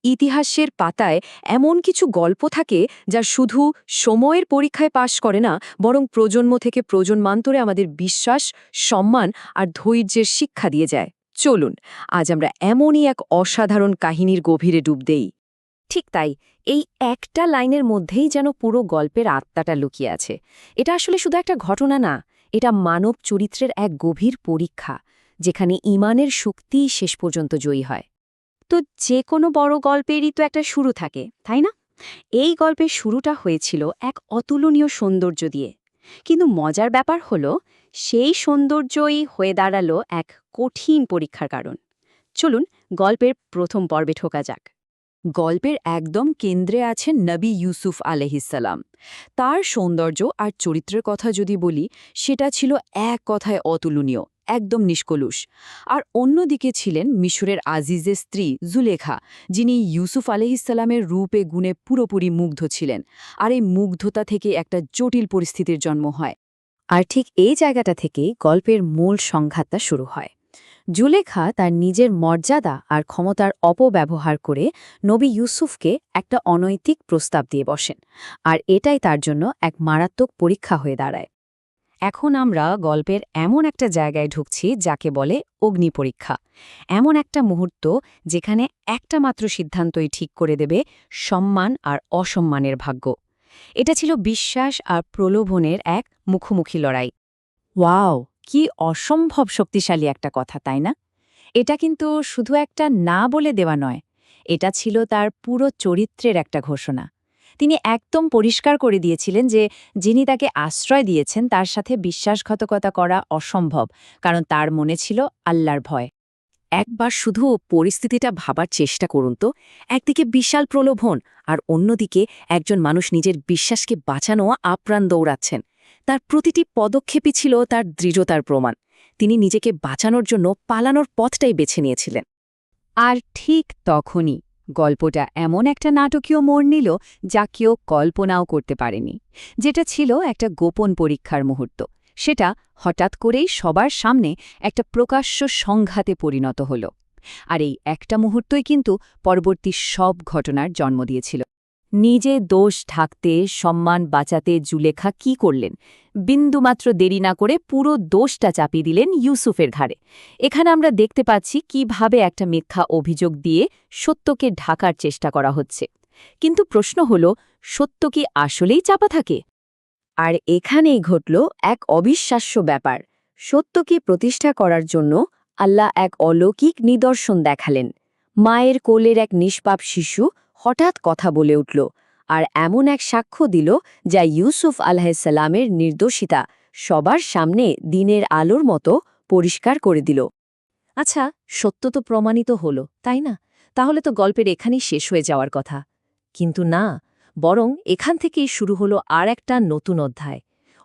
ইতিহাসের পাতায় এমন কিছু গল্প থাকে যা শুধু সময়ের পরীক্ষায় পাশ করে না, বরং প্রজন্ম থেকে প্রজন্মান্তরে আমাদের বিশ্বাস, সম্মান আর ধৈর্যের শিক্ষা দিয়ে যায়। চলুন আজ আমরা এমনই এক অসাধারণ কাহিনীর গভীরে ডুব দেই। ঠিক তাই, এই একটা লাইনের মধ্যেই যেন পুরো গল্পের আত্মাটা লুকিয়ে আছে। এটা আসলে শুধু একটা ঘটনা না, এটা মানব চরিত্রের এক গভীর পরীক্ষা, যেখানে ঈমানের শক্তিই শেষ পর্যন্ত জয়ী হয়। তো যে কোনো বড় গল্পেরই তো একটা শুরু থাকে, তাই না? এই গল্পের শুরুটা হয়েছিল এক অতুলনীয় সৌন্দর্য দিয়ে। কিন্তু মজার ব্যাপার হলো, সেই সৌন্দর্যই হয়ে দাঁড়ালো এক কঠিন পরীক্ষার কারণ। চলুন গল্পের প্রথম পর্বে ঢোকা যাক। গল্পের একদম কেন্দ্রে আছেন নবী ইউসুফ আলাইহিসসালাম। তার সৌন্দর্য আর চরিত্রের কথা যদি বলি, সেটা ছিল এক কথায় অতুলনীয়, একদম নিষ্কলুষ। আর অন্যদিকে ছিলেন মিশরের আজিজের স্ত্রী জুলেখা, যিনি ইউসুফ আলাইহিসসালামের রূপে গুণে পুরোপুরি মুগ্ধ ছিলেন। আর এই মুগ্ধতা থেকে একটা জটিল পরিস্থিতির জন্ম হয়। আর ঠিক এই জায়গাটা থেকেই গল্পের মূল সংঘাতটা শুরু হয়। জুলেখা তার নিজের মর্যাদা আর ক্ষমতার অপব্যবহার করে নবী ইউসুফকে একটা অনৈতিক প্রস্তাব দিয়ে বসেন, আর এটাই তার জন্য এক মারাত্মক পরীক্ষা হয়ে দাঁড়ায়। এখন আমরা গল্পের এমন একটা জায়গায় ঢুকছি যাকে বলে অগ্নি পরীক্ষা। এমন একটা মুহূর্ত যেখানে একটা মাত্র সিদ্ধান্তই ঠিক করে দেবে সম্মান আর অসম্মানের ভাগ্য। এটা ছিল বিশ্বাস আর প্রলোভনের এক মুখোমুখি লড়াই। ওয়াও, কি অসম্ভব শক্তিশালী একটা কথা, তাই না? এটা কিন্তু শুধু একটা না বলে দেওয়া নয়, এটা ছিল তার পুরো চরিত্রের একটা ঘোষণা। তিনি একদম পরিষ্কার করে দিয়েছিলেন যে যিনি তাকে আশ্রয় দিয়েছেন তার সাথে বিশ্বাসঘাতকতা করা অসম্ভব, কারণ তার মনে ছিল আল্লাহর ভয়। একবার শুধু পরিস্থিতিটা ভাবার চেষ্টা করুন তো, একদিকে বিশাল প্রলোভন আর অন্যদিকে একজন মানুষ নিজের বিশ্বাসকে বাঁচানো আপ্রাণ দৌড়াচ্ছেন। তার প্রতিটি পদক্ষেপই ছিল তার দৃঢ়তার প্রমাণ। তিনি নিজেকে বাঁচানোর জন্য পালানোর পথটাই বেছে নিয়েছিলেন। আর ঠিক তখনই গল্পটা এমন একটা নাটকীয় মোড় নিল যা কেউ কল্পনাও করতে পারেনি। যেটা ছিল একটা গোপন পরীক্ষার মুহূর্ত, সেটা হঠাৎ করেই সবার সামনে একটা প্রকাশ্য সংঘাতে পরিণত হল। আর এই একটা মুহূর্তই কিন্তু পরবর্তী সব ঘটনার জন্ম দিয়েছিল। নিজে দোষ ঢাকতে, সম্মান বাঁচাতে জুলেখা কি করলেন? বিন্দুমাত্র দেরি না করে পুরো দোষটা চাপিয়ে দিলেন ইউসুফের ঘাড়ে। এখানে আমরা দেখতে পাচ্ছি কিভাবে একটা মিথ্যা অভিযোগ দিয়ে সত্যকে ঢাকার চেষ্টা করা হচ্ছে। কিন্তু প্রশ্ন হল, সত্য কি আসলেই চাপা থাকে? আর এখানেই ঘটল এক অবিশ্বাস্য ব্যাপার। সত্যকে প্রতিষ্ঠা করার জন্য আল্লাহ এক অলৌকিক নিদর্শন দেখালেন। মায়ের কোলের এক নিষ্পাপ শিশু হঠাৎ কথা বলে উঠল, আর এমন এক সাক্ষ্য দিল যা ইউসুফ আলাইহিসসালামের নির্দোষিতা সবার সামনে দিনের আলোর মতো পরিষ্কার করে দিল। আচ্ছা, সত্য তো প্রমাণিত হল, তাই না? তাহলে তো গল্পের এখানেই শেষ হয়ে যাওয়ার কথা। কিন্তু না, বরং এখান থেকেই শুরু হলো আর একটা নতুন অধ্যায়।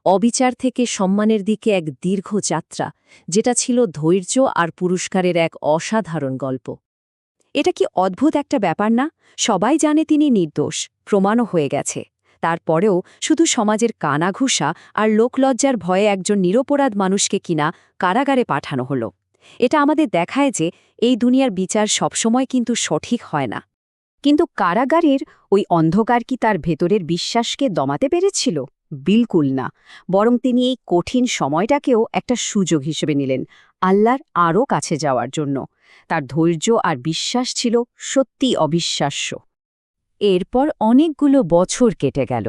অবিচার থেকে সম্মানের দিকে এক দীর্ঘ যাত্রা, যেটা ছিল ধৈর্য আর পুরস্কারের এক অসাধারণ গল্প। এটা কি অদ্ভুত একটা ব্যাপার না? সবাই জানে তিনি নির্দোষ, প্রমাণও হয়ে গেছে। তারপরেও শুধু সমাজের কানাঘুষা আর লোকলজ্জার ভয়ে একজন নিরপরাধ মানুষকে কিনা কারাগারে পাঠানো হলো। এটা আমাদের দেখায় যে এই দুনিয়ার বিচার সবসময় কিন্তু সঠিক হয় না। কিন্তু কারাগারের ওই অন্ধকার কি তার ভেতরের বিশ্বাসকে দমাতে পেরেছিল? বিলকুল না, বরং তিনি এই কঠিন সময়টাকেও একটা সুযোগ হিসেবে নিলেন আল্লাহর আরও কাছে যাওয়ার জন্য। তার ধৈর্য আর বিশ্বাস ছিল সত্যি অবিশ্বাস্য। এরপর অনেকগুলো বছর কেটে গেল।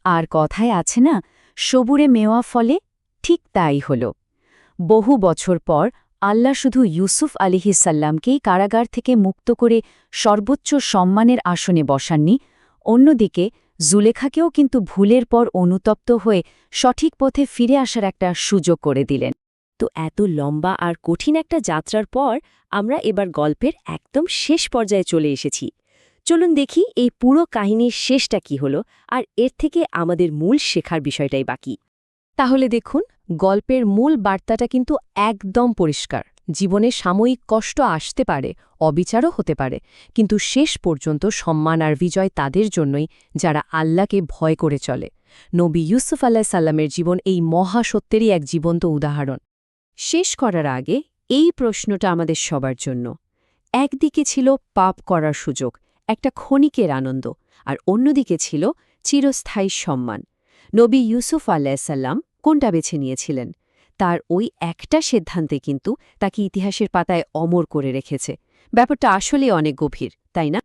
আর কথায় আছে না, সবুরে মেওয়া ফলে? ঠিক তাই হল। বহু বছর পর আল্লাহ শুধু ইউসুফ আলাইহিসসালামকেই কারাগার থেকে মুক্ত করে সর্বোচ্চ সম্মানের আসনে বসাননি, অন্যদিকে জুলেখাকেও কিন্তু ভুলের পর অনুতপ্ত হয়ে সঠিক পথে ফিরে আসার একটা সুযোগ করে দিলেন। তো এত লম্বা আর কঠিন একটা যাত্রার পর আমরা এবার গল্পের একদম শেষ পর্যায়ে চলে এসেছি। চলুন দেখি এই পুরো কাহিনীর শেষটা কি হলো, আর এর থেকে আমাদের মূল শেখার বিষয়টাই বাকি। তাহলে দেখুন, গল্পের মূল বার্তাটা কিন্তু একদম পরিষ্কার। জীবনে সাময়িক কষ্ট আসতে পারে, অবিচারও হতে পারে, কিন্তু শেষ পর্যন্ত সম্মান আর বিজয় তাদের জন্যই যারা আল্লাহকে ভয় করে চলে। নবী ইউসুফ আলাইহিসসালামের জীবন এই মহাসত্যেরই এক জীবন্ত উদাহরণ। শেষ করার আগে এই প্রশ্নটা আমাদের সবার জন্য। একদিকে ছিল পাপ করার সুযোগ, একটা ক্ষণিকের আনন্দ, আর অন্যদিকে ছিল চিরস্থায়ী সম্মান। নবী ইউসুফ আলাইসাল্লাম কোনটা বেছে নিয়েছিলেন? তার ওই একটা সিদ্ধান্তে কিন্তু তাকে ইতিহাসের পাতায় অমর করে রেখেছে। ব্যাপারটা আসলে অনেক গভীর, তাই না?